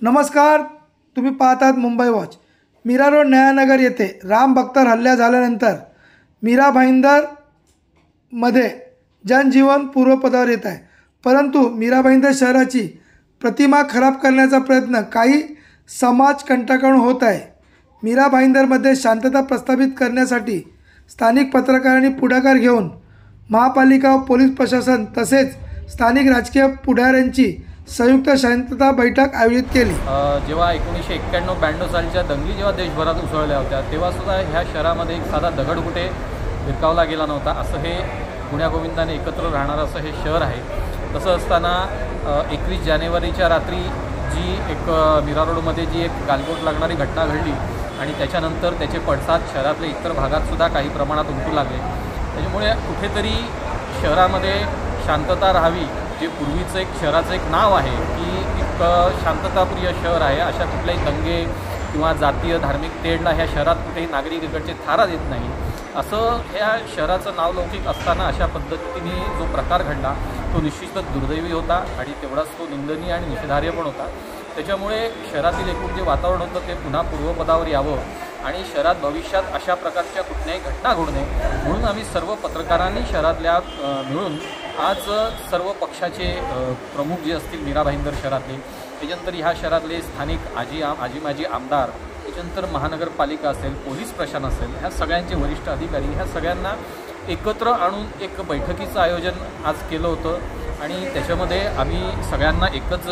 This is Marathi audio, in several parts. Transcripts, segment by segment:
नमस्कार, तुम्ही पाहतात मुंबई वॉच। मीरा रोड नयानगर येथे राम बख्तर हल्ला झाल्यानंतर मीरा भाईंदरमध्ये जनजीवन पूर्वपदावर येत आहे। परंतु मीरा भाईंदर शहराची प्रतिमा खराब करण्याचा प्रयत्न काही समाजकंटकांकडून होत आहे। मीरा भाईंदरमध्ये शांतता प्रस्थापित करण्यासाठी स्थानिक पत्रकारांनी पुढाकार घेऊन महापालिका व पोलीस प्रशासन तसेच स्थानिक राजकीय पुढाऱ्यांची संयुक्त शांतता बैठक आयोजित केली। जेव्हा 1991-92 सालच्या दंगली जेव्हा देशभरात उसळल्या होत्या तेव्हा सुद्धा ह्या शहरामध्ये एक साधा दगड कुठे विरकावला गेला नव्हता। असं हे गुण्यागोविंदाने एकत्र राहणारं असं हे शहर आहे। तसं असताना 21 जानेवारीच्या रात्री जी एक मीरा रोडमध्ये जी एक गालबोट लागणारी घटना घडली आणि त्याच्यानंतर त्याचे पडसाद शहरातल्या इतर भागात सुद्धा काही प्रमाणात उमटू लागले। त्याच्यामुळे कुठेतरी शहरामध्ये शांतता राहावी, जे पूर्वीचं एक शहराचं एक नाव आहे की एक शांतताप्रिय शहर आहे, अशा कुठल्याही दंगे किंवा जातीय धार्मिक तेढला ह्या शहरात कुठेही नागरिक इकडचे थारा देत नाही। असं ह्या शहराचं नावलौकिक असताना अशा पद्धतीने जो प्रकार घडला तो निश्चितच दुर्दैवी होता आणि तेवढाच तो निंदनीय आणि निषेधार्ह पण होता। त्याच्यामुळे शहरातील एकूण जे वातावरण होतं ते पुन्हा पूर्वपदावर यावं आणि शहरात भविष्यात अशा प्रकारच्या कुठल्याही घटना घडू नये म्हणून आम्ही सर्व पत्रकारांनी शहरातल्या मिळून आज सर्व पक्षाचे प्रमुख जे असतील मीरा भाईंदर शहरातले, त्याच्यानंतर ह्या शहरातले स्थानिक आजी माजी आमदार, त्याच्यानंतर महानगरपालिका असेल, पोलीस प्रशासन असेल, ह्या सगळ्यांचे वरिष्ठ अधिकारी ह्या सगळ्यांना एकत्र आणून एक बैठकीचं आयोजन आज केलं होतं। आणि त्याच्यामध्ये आम्ही सगळ्यांना एकच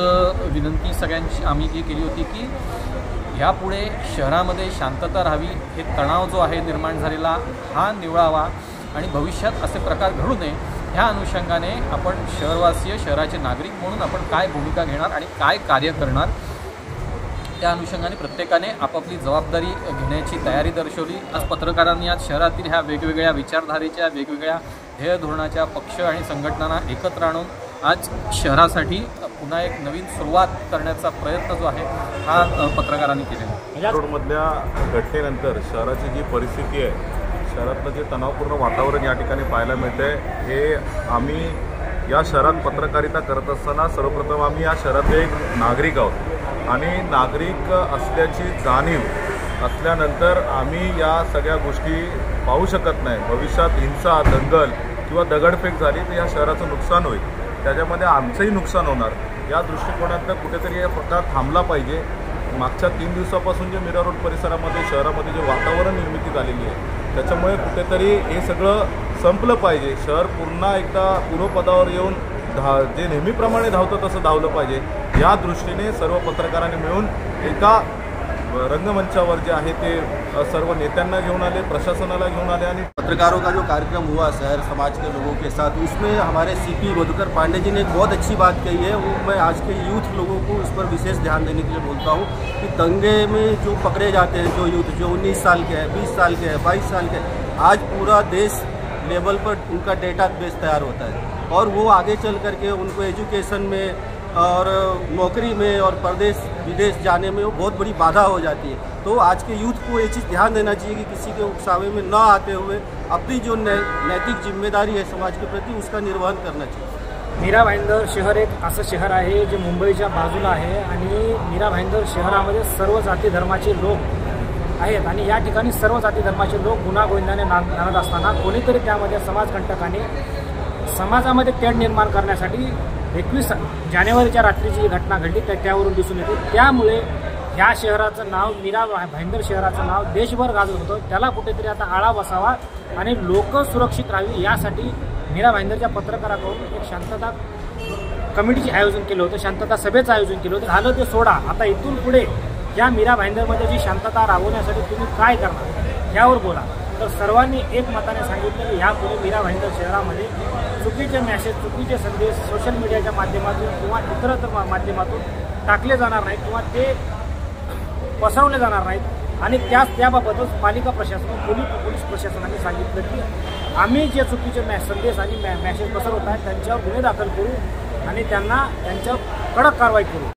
विनंती सगळ्यांची आम्ही जी केली होती की ह्यापुढे शहरामध्ये शांतता राहावी, हे तणाव जो आहे निर्माण झालेला हा निवळावा आणि भविष्यात असे प्रकार घडू नये ह्या अनुषंगाने आपण शहरवासीय शहराचे नागरिक म्हणून आपण काय भूमिका घेणार आणि काय कार्य करणार त्या अनुषंगाने प्रत्येकाने आपापली जबाबदारी घेण्याची तयारी दर्शवली। आज पत्रकारांनी आज शहरातील ह्या वेगवेगळ्या विचारधारेच्या वेगवेगळ्या ध्येय धोरणाच्या पक्ष आणि संघटनांना एकत्र आणून आज शहरासाठी पुन्हा एक नवीन सुरुवात करण्याचा प्रयत्न जो आहे हा पत्रकारांनी केलेला। रोडमधल्या घटनेनंतर शहराची जी परिस्थिती आहे, शहरातलं जे तणावपूर्ण वातावरण या ठिकाणी पाहायला मिळते, हे आम्ही या शहरात पत्रकारिता करत असताना सर्वप्रथम आम्ही या शहरातले एक नागरिक आहोत आणि नागरिक असल्याची जाणीव असल्यानंतर आम्ही या सगळ्या गोष्टी पाहू शकत नाही। भविष्यात हिंसा, दंगल किंवा दगडफेक झाली तर या शहराचं नुकसान होईल, त्याच्यामध्ये आमचंही नुकसान होणार। या दृष्टिकोनातनं कुठेतरी हा प्रकार थांबला पाहिजे। मागच्या 3 दिवसापासून जे मीरा रोड परिसरामध्ये शहरामध्ये जे वातावरण निर्मिती झालेली आहे त्याच्यामुळे कुठेतरी हे सगळं संपलं पाहिजे। शहर पुन्हा एकदा पूर्वपदावर येऊन जे नेहमीप्रमाणे धावतं तसं धावलं पाहिजे। या दृष्टीने सर्व पत्रकारांनी मिळून एका रंगमंचावर जे आहे ते सर्व नेत्यांना घेऊन आले, प्रशासनाला घेऊन आले आणि पत्रकारों का जो कार्यक्रम हुआ शहर समाज के लोगों के साथ, उसमें हमारे सीपी मधुकर पांडे जी ने एक बहुत अच्छी बात कही है। वो मैं आज के यूथ लोगों को उस पर विशेष ध्यान देने के लिए बोलता हूँ कि दंगे में जो पकड़े जाते हैं जो यूथ जो 19 साल के हैं, 20 साल के हैं, 22 साल के हैं, आज पूरा देश लेवल पर उनका डेटा बेस तैयार होता है और वो आगे चल करके उनको एजुकेशन में और नौकरी में और प्रदेश विदेश जाने में वो बहुत बड़ी बाधा हो जाती है। तो आज के यूथ को ये चीज़ ध्यान देना चाहिए कि किसी के उकसावे में न आते हुए अपनी जो नैतिक जिम्मेदारी है समाज के प्रति उसका निर्वहन करना चाहिए। मीरा भाईंदर शहर एक असं शहर आहे जे मुंबईच्या बाजूला आहे आणि मीरा भाईंदर शहरामध्ये सर्व जाती धर्माचे लोक आहेत आणि या ठिकाणी सर्व जाती धर्माचे लोक गुण्यागोविंदाने नांदत असताना कोणीतरी त्यामध्ये समाजकंटकाने समाजामध्ये तेढ निर्माण करण्यासाठी 21 जानेवारीच्या रात्रीची जी घटना घडली त्यावरून दिसून येते। त्यामुळे ह्या शहराचं नाव मीरा भाईंदर शहराचं नाव देशभर गाजत होतं, त्याला कुठेतरी आता आळा बसावा आणि लोक सुरक्षित राहावी यासाठी मीरा भाईंदरच्या पत्रकाराकडून एक शांतता कमिटीचे आयोजन केलं होतं, शांतता सभेचं आयोजन केलं होतं। झालं ते सोडा, आता इथून पुढे या मीरा भाईंदरमध्ये जी शांतता राबवण्यासाठी तुम्ही काय करणार यावर बोला। तर सर्वांनी एक मताने सांगितलं की ह्यापुढे मीरा भाईंदर शहरामध्ये चुकीचे मेसेज, चुकीचे संदेश सोशल मीडियाच्या माध्यमातून किंवा इतरत्र माध्यमातून टाकले जाणार नाहीत किंवा ते पसरवले जाणार नाहीत आणि त्याबाबतच पालिका प्रशासन, पोलीस प्रशासनाने सांगितलं की आम्ही जे चुकीचे संदेश आणि मेसेज पसरवत आहेत त्यांच्यावर गुन्हे दाखल करू आणि त्यांच्यावर कडक कारवाई करू।